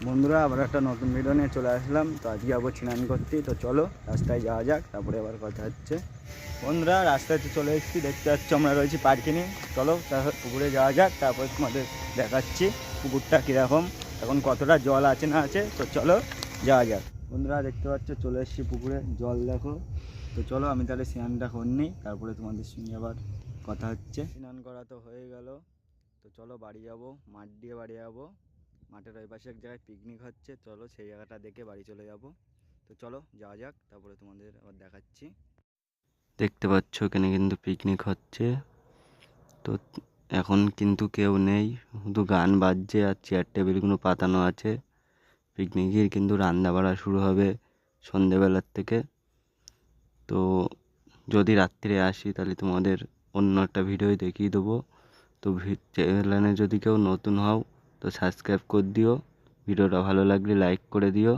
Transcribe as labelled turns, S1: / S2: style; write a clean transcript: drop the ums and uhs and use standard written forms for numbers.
S1: বন্ধুরা আবার একটা নতুন ভিডিও নিয়ে চলে আসলাম। তো আজকে যাবো স্নান করতে। তো চলো রাস্তায় যাওয়া যাক, তারপরে আবার কথা হচ্ছে। বন্ধুরা রাস্তায় তো চলে এসেছি, দেখতে পাচ্ছ আমরা রয়েছি পার্কে নিয়ে। চলো তারপর পুকুরে যাওয়া যাক, তারপরে তোমাদের দেখাচ্ছি পুকুরটা কীরকম, এখন কতটা জল আছে না আছে। তো চলো যাওয়া যাক। বন্ধুরা দেখতে পাচ্ছ চলে এসেছি পুকুরে, জল দেখো। তো চলো আমি তাহলে স্নানটা করে নিই, তারপরে তোমাদের সঙ্গে আবার কথা হচ্ছে। স্নান করা তো হয়ে গেল, তো চলো বাড়ি যাব। মাঠ দিয়ে বাড়ি যাবো, মাঠের ওই পাশে এক জায়গায় পিকনিক হচ্ছে, চলো সেই জায়গাটা দেখে বাড়ি চলে যাব। তো চলো যাওয়া যাক, তারপরে তোমাদের আবার দেখাচ্ছি। দেখতে পাচ্ছ এখানে কিন্তু পিকনিক হচ্ছে। তো এখন কিন্তু কেউ নেই, শুধু গান বাজছে আর চেয়ার টেবিলগুলো পাতানো আছে। পিকনিকের কিন্তু রান্না বাড়া শুরু হবে সন্ধেবেলার থেকে। তো যদি রাত্রে আসি তাহলে তোমাদের অন্য একটা ভিডিও দেখিয়ে দেবো। তো চ্যানেলে যদি কেউ নতুন হও তো সাবস্ক্রাইব করে দিও, ভিডিওটা ভালো লাগলে লাইক করে দিও।